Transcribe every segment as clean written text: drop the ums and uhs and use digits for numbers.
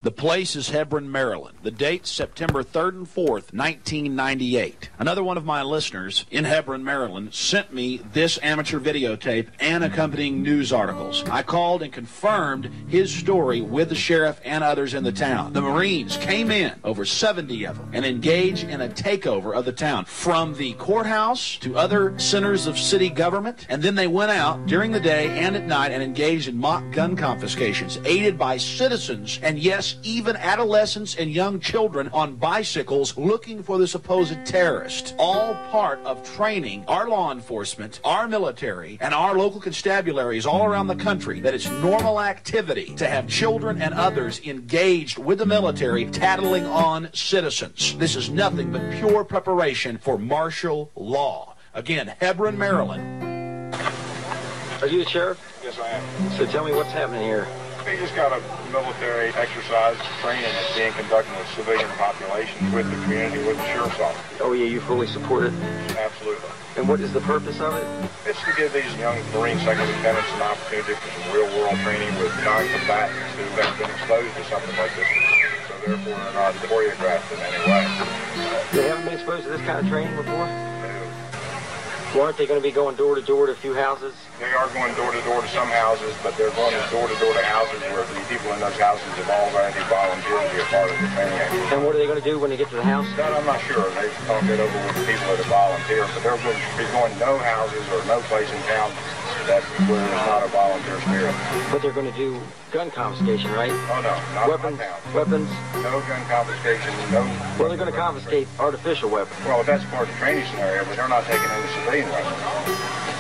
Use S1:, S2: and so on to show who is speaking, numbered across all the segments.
S1: The place is Hebron, Maryland. The date's September 3rd and 4th, 1998. Another one of my listeners in Hebron, Maryland, sent me this amateur videotape and accompanying news articles. I called and confirmed his story with the sheriff and others in the town. The Marines came in, over 70 of them, and engaged in a takeover of the town, from the courthouse to other centers of city government, and then they went out during the day and at night and engaged in mock gun confiscations, aided by citizens, and yes, even adolescents and young children on bicycles looking for the supposed terrorist. All part of training our law enforcement, our military, and our local constabularies all around the country that it's normal activity to have children and others engaged with the military tattling on citizens. This is nothing but pure preparation for martial law. Again, Hebron, Maryland.
S2: Are you the sheriff?
S3: Yes, I am.
S2: So tell me what's happening here.
S3: We just got a military exercise training that's being conducted with civilian population, with the community, with the sheriff's office.
S2: Oh, yeah, you fully support it?
S3: Absolutely.
S2: And what is the purpose of it?
S3: It's to give these young Marine second lieutenants an opportunity for some real-world training with non-combatants who have been exposed to something like this. So therefore, they're not choreographed in any way.
S2: They haven't been exposed to this kind of training before? Well, aren't they going to be going door to door to a few houses?
S3: They are going door to door to some houses, but they're going door to door to houses where the people in those houses have already volunteered to be a part of the training.
S2: And what are they going to do when they get to the house?
S3: That I'm not sure. They've talked it over with the people that have volunteered, but they're going to be going no houses or no place in town that where there's not a volunteer spirit.
S2: But they're going to do gun confiscation, right?
S3: Oh, no, not
S2: weapons.
S3: in town.
S2: Weapons.
S3: No gun confiscation, no...
S2: Well, they're going to confiscate artificial weapons.
S3: Well, that's part of the training scenario, but they're not taking any civilian weapons.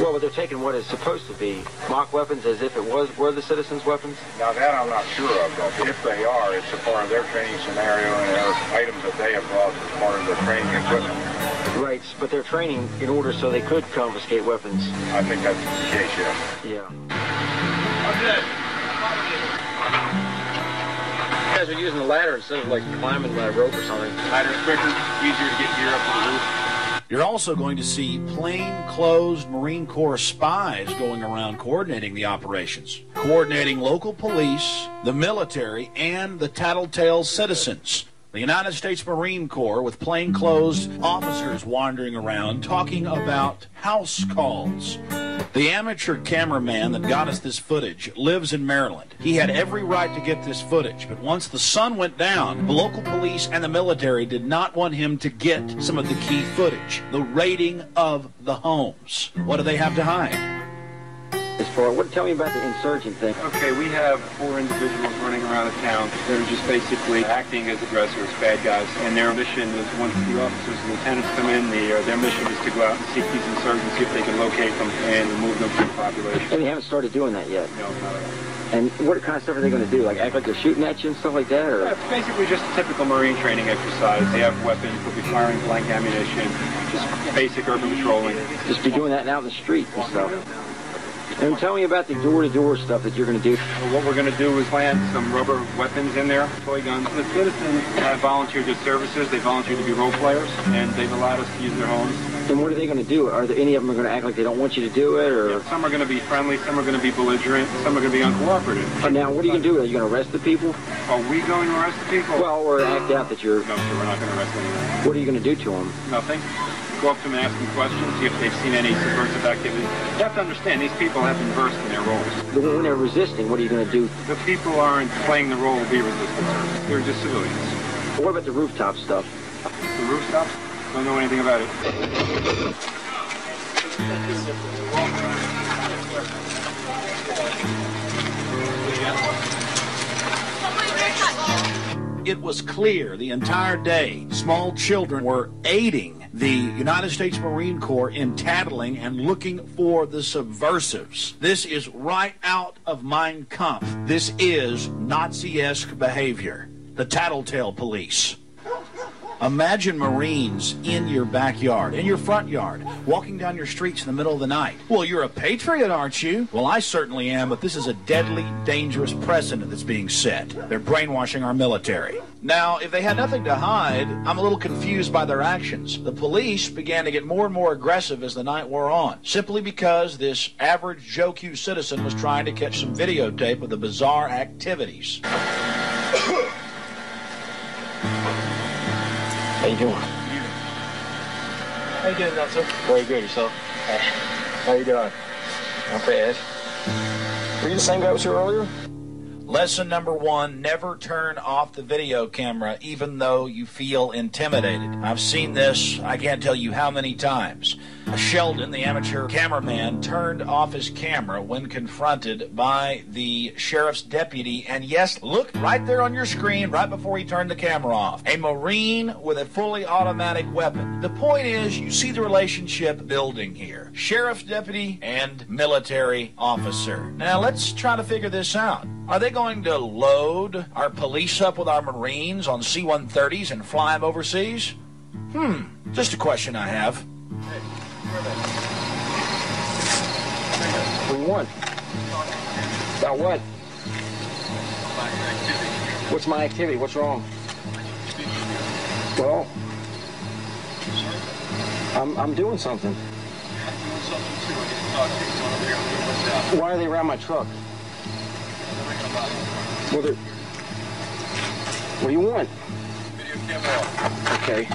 S2: Well, but they're taking what is supposed to be mock weapons as if it were the citizens' weapons?
S3: Now, that I'm not sure of, but if they are, it's a part of their training scenario and there are items that they have brought as part of their training equipment.
S2: Right, but they're training in order so they could confiscate weapons.
S3: I think that's the case, yeah.
S2: Yeah.
S4: Okay. You guys are using the ladder instead of like climbing by a rope or something. Ladder's quicker, easier to get gear up to the roof.
S1: You're also going to see plainclothes Marine Corps spies going around coordinating the operations, coordinating local police, the military, and the tattletale citizens. The United States Marine Corps with plainclothes officers wandering around talking about house calls. The amateur cameraman that got us this footage lives in Maryland. He had every right to get this footage, but once the sun went down, the local police and the military did not want him to get some of the key footage, the raiding of the homes. What do they have to hide?
S2: Tell me about the insurgent thing.
S5: Okay, we have 4 individuals running around the town. They're just basically acting as aggressors, bad guys. And their mission is, once the officers and lieutenants come in, their mission is to go out and seek these insurgents, see if they can locate them and remove them from the population.
S2: And they haven't started doing that yet?
S5: No, not at all.
S2: And what kind of stuff are they going to do? Like act like they're shooting at you and stuff like that? Or?
S5: It's basically just a typical Marine training exercise. They have weapons, they'll be firing blank ammunition, just basic urban patrolling.
S2: Just be doing that out in the street and stuff. And tell me about the door-to-door stuff that you're going to do.
S5: Well, what we're going to do is plant some rubber weapons in there, toy guns. The citizens have volunteered their services. They volunteered to be role players, and they've allowed us to use their homes.
S2: And what are they going to do? Are there any of them are going to act like they don't want you to do it? Or
S5: yeah, some are going to be friendly, some are going to be belligerent, some are going to be uncooperative.
S2: And now, what are you going to do? Are you going to arrest the people?
S5: Are we going to arrest the people?
S2: Well, or act out that you're...
S5: No, sir, we're not going to arrest anyone.
S2: What are you going to do to them?
S5: Nothing. Go up to them and ask them questions, see if they've seen any subversive activity. You have to understand, these people have been versed in their roles.
S2: When they're resisting, what are you going to do?
S5: The people aren't playing the role of be resistance. They're just civilians.
S2: What about the rooftop stuff?
S5: The rooftops? Don't know anything about it.
S1: It was clear the entire day small children were aiding the United States Marine Corps in tattling and looking for the subversives. This is right out of Mein Kampf. This is Nazi-esque behavior. The tattletale police. Imagine Marines in your backyard, in your front yard, walking down your streets in the middle of the night. Well, you're a patriot, aren't you? Well, I certainly am, but this is a deadly, dangerous precedent that's being set. They're brainwashing our military. Now, if they had nothing to hide, I'm a little confused by their actions. The police began to get more and more aggressive as the night wore on, simply because this average Joe Q citizen was trying to catch some videotape of the bizarre activities.
S2: you doing?
S4: How you doing, Nelson?
S2: Very good, yourself? How you doing? Not bad. Were you the same guy who was here earlier?
S1: Lesson number 1, never turn off the video camera even though you feel intimidated. I've seen this, I can't tell you how many times. Sheldon, the amateur cameraman, turned off his camera when confronted by the sheriff's deputy. And yes, look right there on your screen right before he turned the camera off. A Marine with a fully automatic weapon. The point is, you see the relationship building here. Sheriff's deputy and military officer. Now let's try to figure this out. Are they going to load our police up with our Marines on C-130s and fly them overseas? Just a question I have.
S2: What do you want? About what? What's my activity? What's wrong? Well, I'm doing something. Why are they around my truck? Well, what do you want?
S5: Video camera off.
S2: Okay.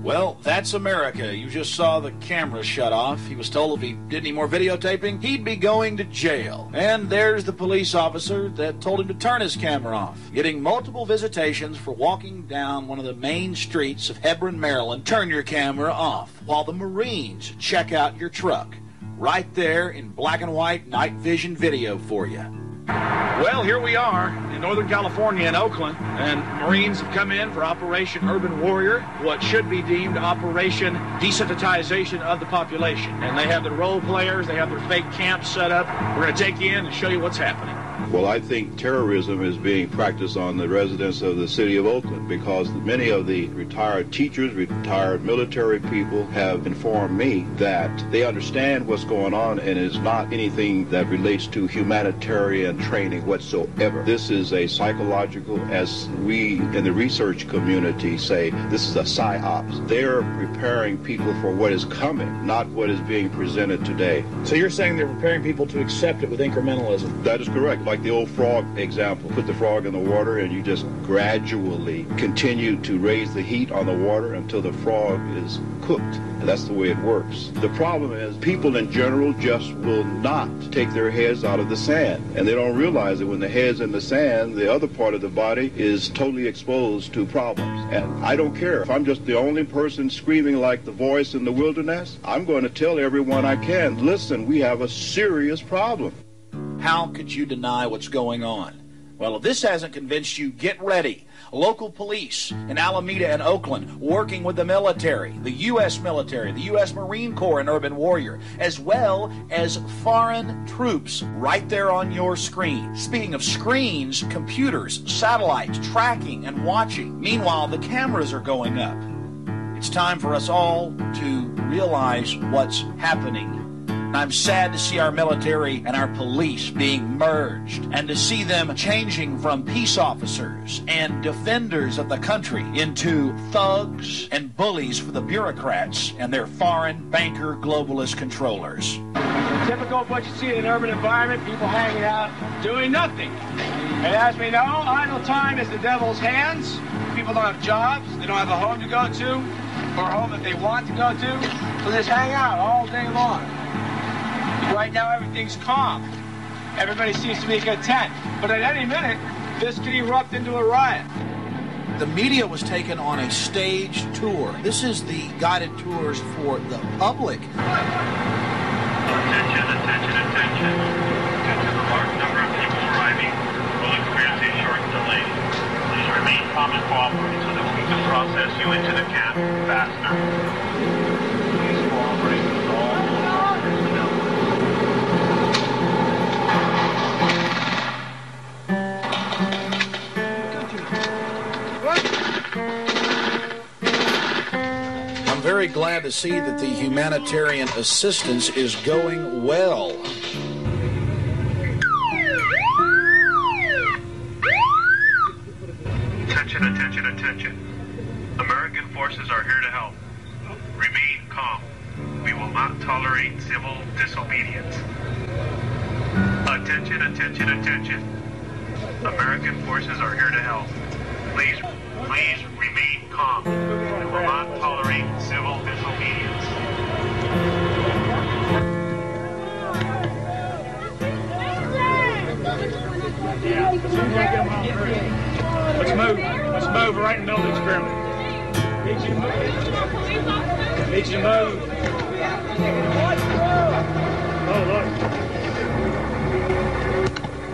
S1: Well, that's America. You just saw the camera shut off. He was told if he did any more videotaping, he'd be going to jail. And there's the police officer that told him to turn his camera off. Getting multiple visitations for walking down one of the main streets of Hebron, Maryland. Turn your camera off while the Marines check out your truck. Right there in black and white night vision video for you. Well, here we are in Northern California in Oakland, and Marines have come in for Operation Urban Warrior, what should be deemed Operation Desensitization of the Population. And they have their role players, they have their fake camps set up. We're going to take you in and show you what's happening.
S6: Well, I think terrorism is being practiced on the residents of the city of Oakland because many of the retired teachers, retired military people have informed me that they understand what's going on and it's not anything that relates to humanitarian training whatsoever. This is a psychological, as we in the research community say, this is a psyops. They're preparing people for what is coming, not what is being presented today.
S1: So you're saying they're preparing people to accept it with incrementalism?
S6: That is correct. Like the old frog example, put the frog in the water and you just gradually continue to raise the heat on the water until the frog is cooked. And that's the way it works. The problem is people in general just will not take their heads out of the sand. And they don't realize that when the head's in the sand, the other part of the body is totally exposed to problems. And I don't care if I'm just the only person screaming like the voice in the wilderness. I'm going to tell everyone I can, listen, we have a serious problem.
S1: How could you deny what's going on? Well, if this hasn't convinced you, get ready. Local police in Alameda and Oakland working with the military, the U.S. military, the U.S. Marine Corps and Urban Warrior, as well as foreign troops right there on your screen. Speaking of screens, computers, satellites, tracking and watching. Meanwhile, the cameras are going up. It's time for us all to realize what's happening. I'm sad to see our military and our police being merged and to see them changing from peace officers and defenders of the country into thugs and bullies for the bureaucrats and their foreign banker globalist controllers.
S4: Typical of what you see in an urban environment, people hanging out, doing nothing. And as we know, idle time is the devil's hands. People don't have jobs, they don't have a home to go to, or a home that they want to go to, so they just hang out all day long. Right now, everything's calm. Everybody seems to be content. But at any minute, this could erupt into a riot.
S1: The media was taken on a staged tour. This is the guided tours for the public.
S3: Attention, attention, attention. Due to the large number of people arriving, we'll experience a short delay. Please remain calm and cooperate so that we can process you into the camp faster. Please cooperate with all personnel.
S1: I'm very glad to see that the humanitarian assistance is going well.
S3: Attention, attention, attention. American forces are here to help. Remain calm. We will not tolerate civil disobedience. Attention, attention, attention. American forces are here to help. Please remain calm. We will not tolerate civil disobedience.
S4: Let's move. Let's move. We're right in the middle of the experiment. Need you to move. Need you to move. Oh, look.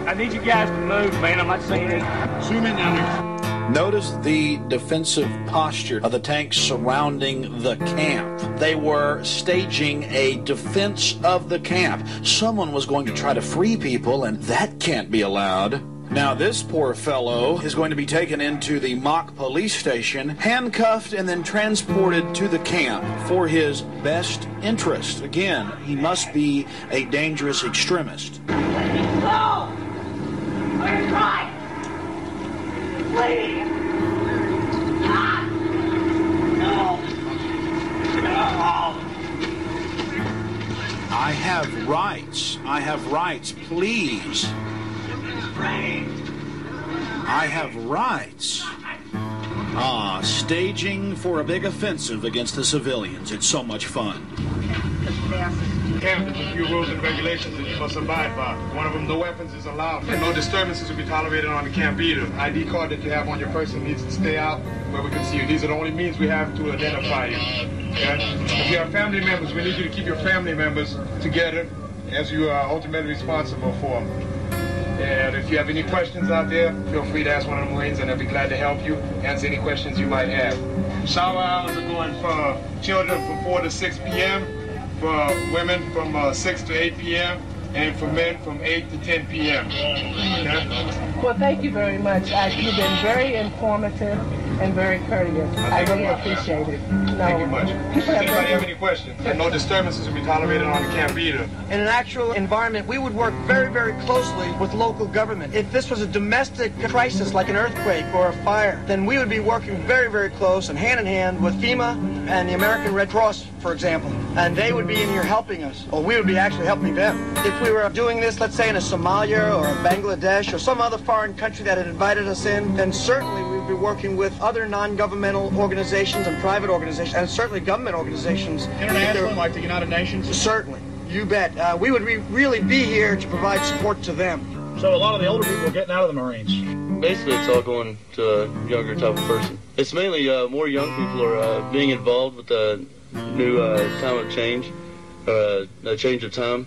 S4: I need you guys to move, man. I'm not saying it. Zoom in down there.
S1: Notice the defensive posture of the tanks surrounding the camp. They were staging a defense of the camp. Someone was going to try to free people, and that can't be allowed. Now, this poor fellow is going to be taken into the mock police station, handcuffed, and then transported to the camp for his best interest. Again, he must be a dangerous extremist.
S7: No! I'm trying! Please! God! No! No!
S1: I have rights. I have rights. Please. I have rights. Staging for a big offensive against the civilians. It's so much fun.
S5: Camp, there's a few rules and regulations that you must abide by. One of them, no weapons is allowed. And no disturbances will be tolerated on the camp either. ID card that you have on your person needs to stay out where we can see you. These are the only means we have to identify you. Okay? If you have family members, we need you to keep your family members together as you are ultimately responsible for them. And if you have any questions out there, feel free to ask one of the Marines and they'll be glad to help you, answer any questions you might have. Shower hours are going for children from 4 to 6 p.m., for women from 6 to 8 p.m., and for men from 8 to 10 p.m. Okay?
S8: Well, thank you very much. You've been very informative and very courteous. I really appreciate it.
S5: Thank you much. Does anybody have any questions? And no disturbances will be tolerated on the camp either.
S9: In an actual environment, we would work very, very closely with local government. If this was a domestic crisis like an earthquake or a fire, then we would be working very, very close and hand with FEMA and the American Red Cross, for example. And they would be in here helping us, or we would be actually helping them. If we were doing this, let's say in a Somalia or a Bangladesh or some other foreign country that had invited us in, then certainly we would be working with other non-governmental organizations and private organizations, and certainly government organizations.
S5: International, like the United Nations?
S9: Certainly. You bet. We would really be here to provide support to them.
S4: So a lot of the older people are getting out of the Marines.
S10: Basically, it's all going to a younger type of person. It's mainly more young people are being involved with the new time of change, a change of time.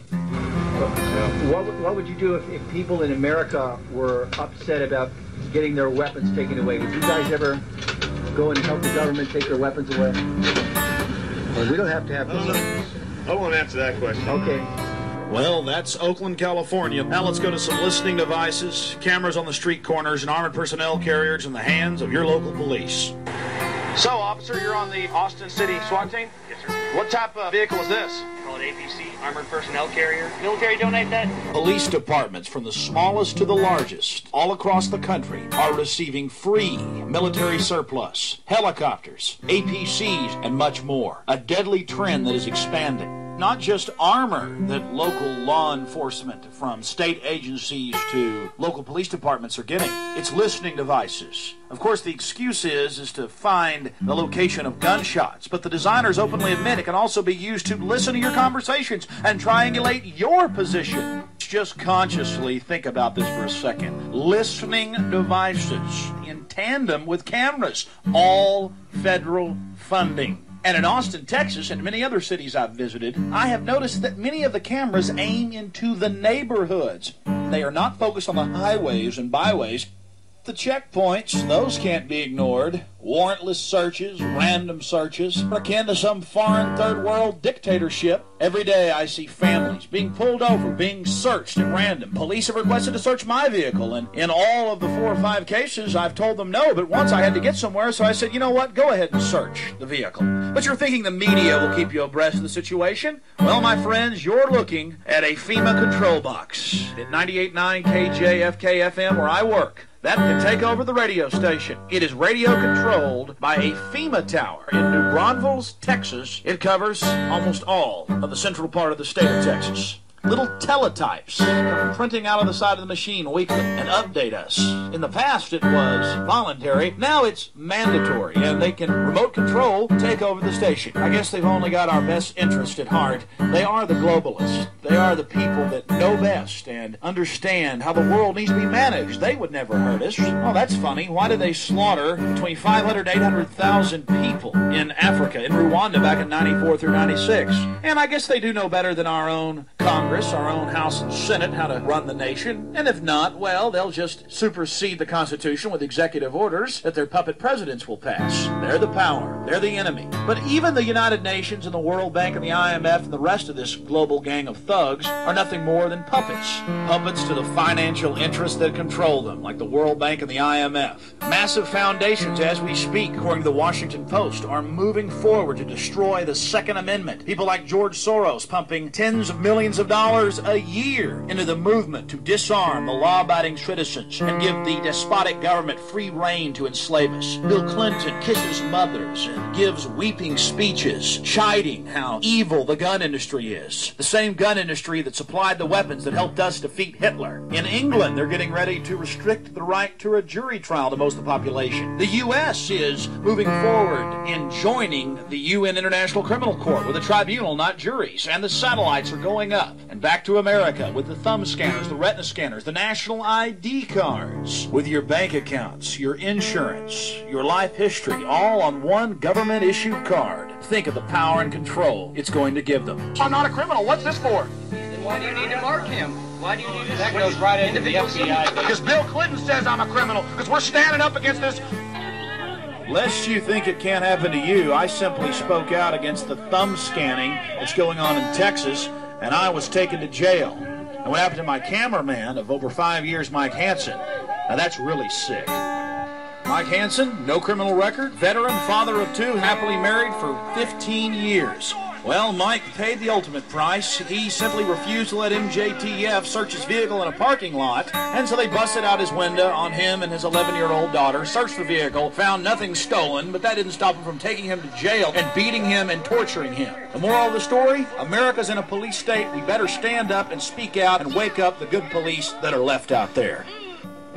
S11: What would you do if people in America were upset about getting their weapons taken away? Would you guys ever go and help the government take their weapons away? Well, we don't have to have this.
S5: I won't answer that question.
S11: Okay.
S1: Well, that's Oakland, California. Now let's go to some listening devices, cameras on the street corners, and armored personnel carriers in the hands of your local police. So, officer, you're on the Austin City SWAT team?
S12: Yes, sir.
S1: What type of vehicle is this?
S12: Call it APC, Armored Personnel Carrier. Military donate that?
S1: Police departments, from the smallest to the largest, all across the country, are receiving free military surplus, helicopters, APCs, and much more. A deadly trend that is expanding. Not just armor that local law enforcement from state agencies to local police departments are getting. It's listening devices. Of course, the excuse is to find the location of gunshots, but the designers openly admit it can also be used to listen to your conversations and triangulate your position. Just consciously think about this for a second. Listening devices in tandem with cameras, all federal funding. And in Austin, Texas, and many other cities I've visited, I have noticed that many of the cameras aim into the neighborhoods. They are not focused on the highways and byways. The checkpoints, those can't be ignored. Warrantless searches, random searches, akin to some foreign third world dictatorship. Every day I see families being pulled over, being searched at random. Police have requested to search my vehicle, and in all of the 4 or 5 cases, I've told them no, but once I had to get somewhere, so I said, you know what, go ahead and search the vehicle. But you're thinking the media will keep you abreast of the situation? Well, my friends, you're looking at a FEMA control box at 98.9 KJFK FM where I work. That can take over the radio station. It is radio controlled by a FEMA tower in New Braunfels, Texas. It covers almost all of the central part of the state of Texas. little teletypes come printing out of the side of the machine weekly and update us. In the past, it was voluntary. Now it's mandatory, and they can remote control take over the station. I guess they've only got our best interest at heart. They are the globalists. They are the people that know best and understand how the world needs to be managed. They would never hurt us. Oh, that's funny. Why did they slaughter between 500 and 800,000 people in Africa, in Rwanda, back in 94 through 96? And I guess they do know better than our own Congress, our own House and Senate, how to run the nation. And if not, well, they'll just supersede the Constitution with executive orders that their puppet presidents will pass. They're the power. They're the enemy. But even the United Nations and the World Bank and the IMF and the rest of this global gang of thugs are nothing more than puppets. Puppets to the financial interests that control them, like the World Bank and the IMF. Massive foundations, as we speak, according to the Washington Post, are moving forward to destroy the Second Amendment. People like George Soros pumping tens of millions of dollars a year into the movement to disarm the law-abiding citizens and give the despotic government free rein to enslave us. Bill Clinton kisses mothers and gives weeping speeches chiding how evil the gun industry is. The same gun industry that supplied the weapons that helped us defeat Hitler. In England, they're getting ready to restrict the right to a jury trial to most of the population. The U.S. is moving forward in joining the UN International Criminal Court with a tribunal, not juries. And the satellites are going up. And back to America with the thumb scanners, the retina scanners, the national ID cards, with your bank accounts, your insurance, your life history, all on one government-issued card. Think of the power and control it's going to give them. I'm not a criminal. What's this for?
S12: Then why do you need to mark him? Why do you need to...
S4: That goes right into the FBI.
S1: Because Bill Clinton says I'm a criminal, because we're standing up against this. Lest you think it can't happen to you, I simply spoke out against the thumb scanning that's going on in Texas, and I was taken to jail. And what happened to my cameraman of over 5 years, Mike Hansen? Now that's really sick. Mike Hansen, no criminal record, veteran, father of two, happily married for 15 years. Well, Mike paid the ultimate price. He simply refused to let MJTF search his vehicle in a parking lot, and so they busted out his window on him and his 11-year-old daughter, searched the vehicle, found nothing stolen, but that didn't stop him from taking him to jail and beating him and torturing him. The moral of the story? America's in a police state. We better stand up and speak out and wake up the good police that are left out there.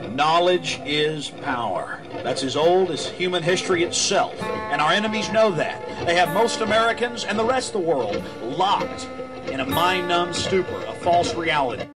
S1: Knowledge is power. That's as old as human history itself. And our enemies know that. They have most Americans and the rest of the world locked in a mind-numb stupor, a false reality.